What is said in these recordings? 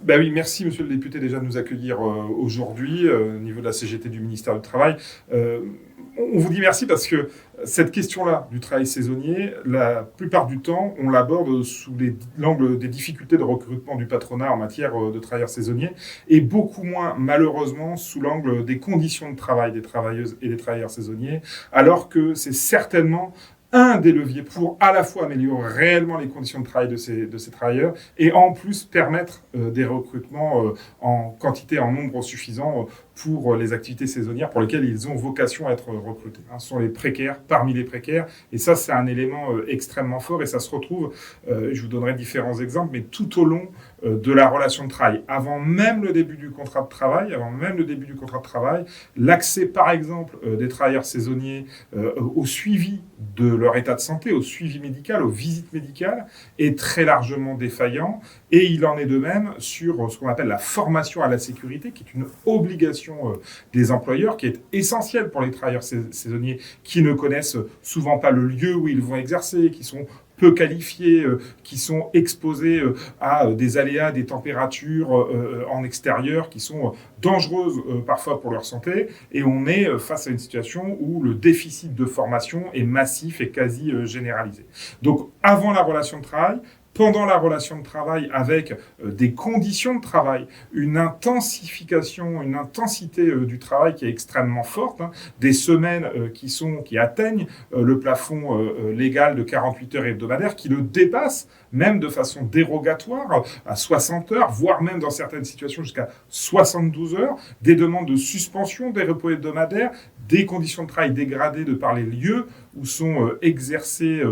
Ben oui, merci Monsieur le député déjà de nous accueillir aujourd'hui au niveau de la CGT du ministère du Travail. Euh, on vous dit merci parce que cette question-là du travail saisonnier, la plupart du temps, on l'aborde sous l'angle des difficultés de recrutement du patronat en matière de travailleurs saisonniers et beaucoup moins malheureusement sous l'angle des conditions de travail des travailleuses et des travailleurs saisonniers, alors que c'est certainement un des leviers pour à la fois améliorer réellement les conditions de travail de ces travailleurs et en plus permettre des recrutements en quantité, en nombre suffisant pour les activités saisonnières pour lesquelles ils ont vocation à être recrutés. Ce sont les précaires parmi les précaires et ça c'est un élément extrêmement fort et ça se retrouve, je vous donnerai différents exemples, mais tout au long de la relation de travail. Avant même le début du contrat de travail, l'accès par exemple des travailleurs saisonniers au suivi de leur état de santé, au suivi médical, aux visites médicales, est très largement défaillant. Et il en est de même sur ce qu'on appelle la formation à la sécurité, qui est une obligation des employeurs, qui est essentielle pour les travailleurs saisonniers, qui ne connaissent souvent pas le lieu où ils vont exercer, qui sont peu qualifiés, qui sont exposés à des aléas, des températures en extérieur qui sont dangereuses parfois pour leur santé. Et on est face à une situation où le déficit de formation est massif et quasi généralisé. Donc, avant la relation de travail, pendant la relation de travail avec des conditions de travail, une intensification, une intensité du travail qui est extrêmement forte, des semaines qui atteignent le plafond légal de 48 heures hebdomadaires, qui le dépassent même de façon dérogatoire à 60 heures, voire même dans certaines situations jusqu'à 72 heures, des demandes de suspension des repos hebdomadaires, des conditions de travail dégradées de par les lieux où sont exercés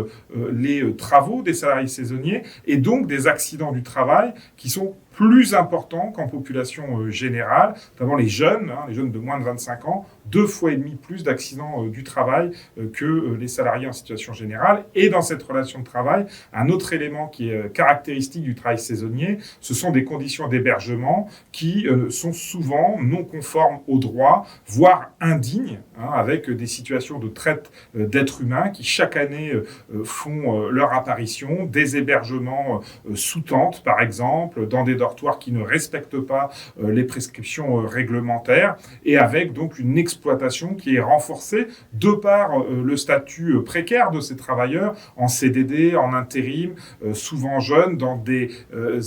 les travaux des salariés saisonniers, et donc des accidents du travail qui sont plus importants qu'en population générale, notamment les jeunes de moins de 25 ans, 2,5 fois plus d'accidents du travail que les salariés en situation générale. Et dans cette relation de travail, un autre élément qui est caractéristique du travail saisonnier, ce sont des conditions d'hébergement qui sont souvent non conformes au droit, voire indignes, avec des situations de traite d'êtres humains qui chaque année font leur apparition, des hébergements sous tente par exemple, dans des dortoirs qui ne respectent pas les prescriptions réglementaires, et avec donc une exploitation qui est renforcée de par le statut précaire de ces travailleurs en CDD, en intérim, souvent jeunes, dans des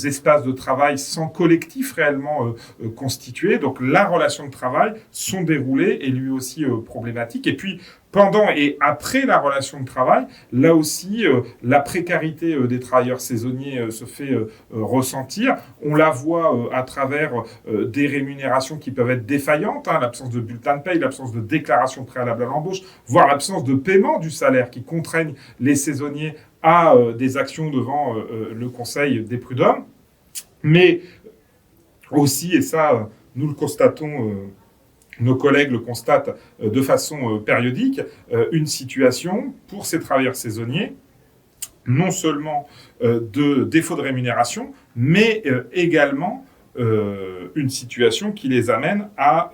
espaces de travail sans collectif réellement constitué. Donc la relation de travail, son déroulé est lui aussi problématique. Et puis pendant et après la relation de travail, là aussi, la précarité des travailleurs saisonniers se fait ressentir. On la voit à travers des rémunérations qui peuvent être défaillantes, l'absence de bulletin de paye, l'absence de déclaration préalable à l'embauche, voire l'absence de paiement du salaire qui contraignent les saisonniers à des actions devant le Conseil des prud'hommes. Mais aussi, et ça, nous le constatons... nos collègues le constatent de façon périodique, une situation pour ces travailleurs saisonniers, non seulement de défaut de rémunération, mais également une situation qui les amène à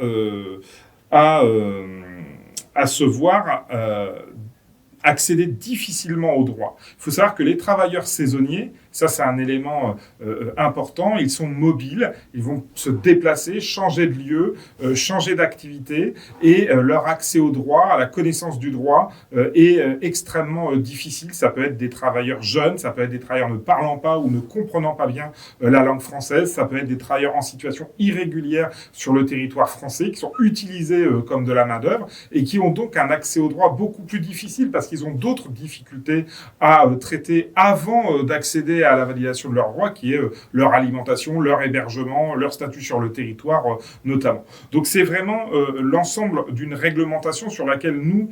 se voir accéder difficilement aux droits. Il faut savoir que les travailleurs saisonniers, ça c'est un élément important, ils sont mobiles, ils vont se déplacer, changer de lieu, changer d'activité, et leur accès au droit, à la connaissance du droit est extrêmement difficile. Ça peut être des travailleurs jeunes, ça peut être des travailleurs ne parlant pas ou ne comprenant pas bien la langue française, ça peut être des travailleurs en situation irrégulière sur le territoire français, qui sont utilisés comme de la main-d'œuvre, et qui ont donc un accès au droit beaucoup plus difficile, parce qu'ils ont d'autres difficultés à traiter avant d'accéder à la validation de leurs droits, qui est leur alimentation, leur hébergement, leur statut sur le territoire notamment. Donc c'est vraiment l'ensemble d'une réglementation sur laquelle nous,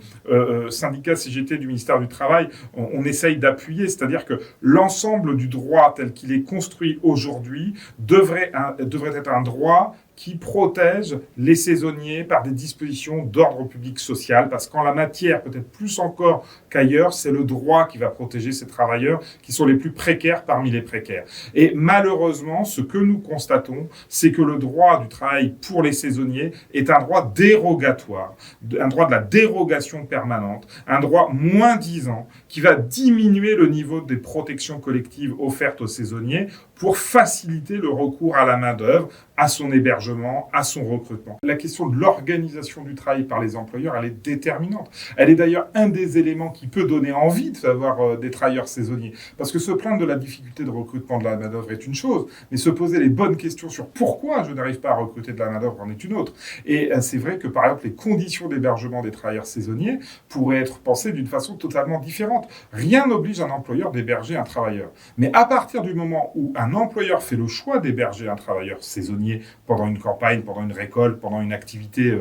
syndicat CGT du ministère du Travail, on essaye d'appuyer, c'est-à-dire que l'ensemble du droit tel qu'il est construit aujourd'hui devrait être un droit qui protège les saisonniers par des dispositions d'ordre public social, parce qu'en la matière, peut-être plus encore qu'ailleurs, c'est le droit qui va protéger ces travailleurs qui sont les plus précaires parmi les précaires. Et malheureusement, ce que nous constatons, c'est que le droit du travail pour les saisonniers est un droit dérogatoire, un droit de la dérogation permanente, un droit moins-disant qui va diminuer le niveau des protections collectives offertes aux saisonniers pour faciliter le recours à la main-d'œuvre, à son hébergement, à son recrutement. La question de l'organisation du travail par les employeurs, elle est déterminante. Elle est d'ailleurs un des éléments qui peut donner envie d'avoir des travailleurs saisonniers. Parce que se plaindre de la difficulté de recrutement de la main-d'œuvre est une chose, mais se poser les bonnes questions sur pourquoi je n'arrive pas à recruter de la main-d'œuvre en est une autre. Et c'est vrai que, par exemple, les conditions d'hébergement des travailleurs saisonniers pourraient être pensées d'une façon totalement différente. Rien n'oblige un employeur d'héberger un travailleur. Mais à partir du moment où un employeur fait le choix d'héberger un travailleur saisonnier pendant une campagne, pendant une récolte, pendant une activité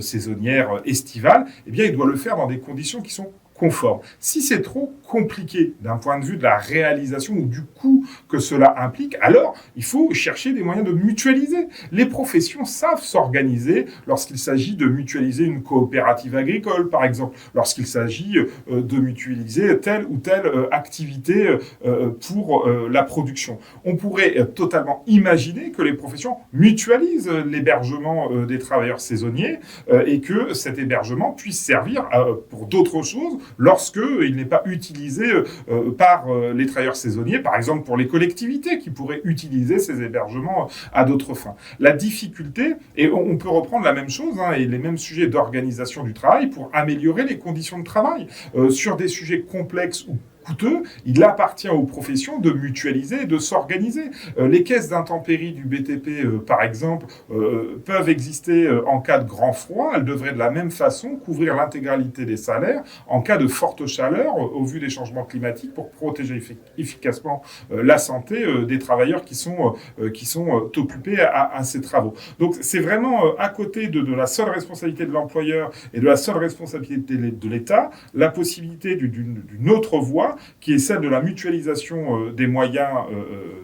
saisonnière estivale, eh bien, il doit le faire dans des conditions qui sont conformes. Si c'est trop compliqué d'un point de vue de la réalisation ou du coût que cela implique, alors il faut chercher des moyens de mutualiser. Les professions savent s'organiser lorsqu'il s'agit de mutualiser une coopérative agricole, par exemple, lorsqu'il s'agit de mutualiser telle ou telle activité pour la production. On pourrait totalement imaginer que les professions mutualisent l'hébergement des travailleurs saisonniers et que cet hébergement puisse servir pour d'autres choses lorsqu'il n'est pas utilisé par les travailleurs saisonniers, par exemple pour les collectivités qui pourraient utiliser ces hébergements à d'autres fins. La difficulté, et on peut reprendre la même chose, et les mêmes sujets d'organisation du travail pour améliorer les conditions de travail. Sur des sujets complexes ou coûteux, il appartient aux professions de mutualiser et de s'organiser. Les caisses d'intempéries du BTP, par exemple, peuvent exister en cas de grand froid. Elles devraient de la même façon couvrir l'intégralité des salaires en cas de forte chaleur au vu des changements climatiques pour protéger efficacement la santé des travailleurs qui sont occupés à ces travaux. Donc c'est vraiment à côté de la seule responsabilité de l'employeur et de la seule responsabilité de l'État, la possibilité d'une autre voie qui est celle de la mutualisation des moyens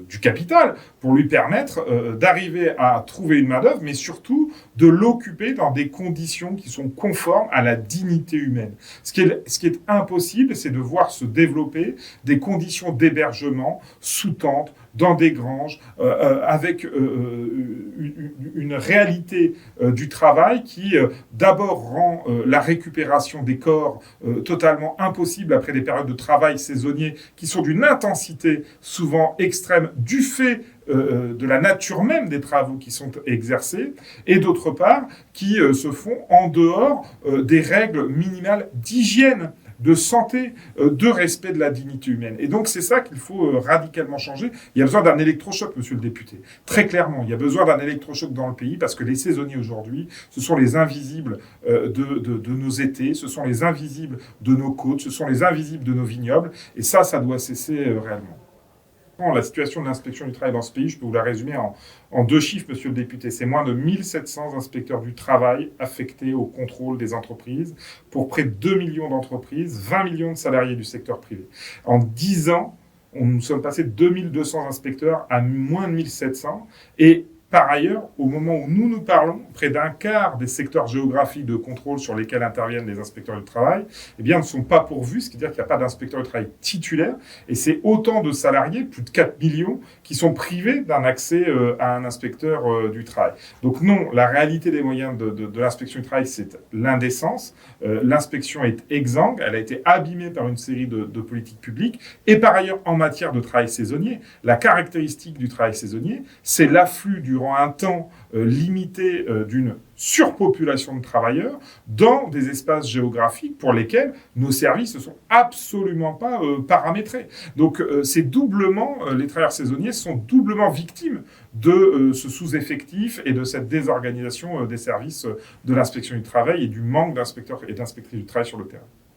du capital pour lui permettre d'arriver à trouver une main-d'œuvre, mais surtout de l'occuper dans des conditions qui sont conformes à la dignité humaine. Ce qui est impossible, c'est de voir se développer des conditions d'hébergement sous tente, dans des granges, avec une réalité du travail qui d'abord rend la récupération des corps totalement impossible après des périodes de travail saisonniers qui sont d'une intensité souvent extrême du fait de la nature même des travaux qui sont exercés, et d'autre part, qui se font en dehors des règles minimales d'hygiène, de santé, de respect de la dignité humaine. Et donc, c'est ça qu'il faut radicalement changer. Il y a besoin d'un électrochoc, monsieur le député. Très clairement, il y a besoin d'un électrochoc dans le pays parce que les saisonniers aujourd'hui, ce sont les invisibles de nos étés, ce sont les invisibles de nos côtes, ce sont les invisibles de nos vignobles. Et ça doit cesser réellement. La situation de l'inspection du travail dans ce pays, je peux vous la résumer en deux chiffres, monsieur le député. C'est moins de 1700 inspecteurs du travail affectés au contrôle des entreprises pour près de 2 millions d'entreprises, 20 millions de salariés du secteur privé. En 10 ans, nous sommes passés de 2200 inspecteurs à moins de 1700. Et par ailleurs, au moment où nous parlons, près d'un quart des secteurs géographiques de contrôle sur lesquels interviennent les inspecteurs du travail, eh bien, ne sont pas pourvus, ce qui veut dire qu'il n'y a pas d'inspecteur du travail titulaire, et c'est autant de salariés, plus de 4 millions, qui sont privés d'un accès à un inspecteur du travail. Donc non, la réalité des moyens de l'inspection du travail, c'est l'indécence. L'inspection est exsangue, elle a été abîmée par une série de politiques publiques, et par ailleurs, en matière de travail saisonnier, la caractéristique du travail saisonnier, c'est l'afflux durant un temps limité d'une surpopulation de travailleurs dans des espaces géographiques pour lesquels nos services ne sont absolument pas paramétrés. Donc c'est doublement, les travailleurs saisonniers sont doublement victimes de ce sous-effectif et de cette désorganisation des services de l'inspection du travail et du manque d'inspecteurs et d'inspectrices du travail sur le terrain.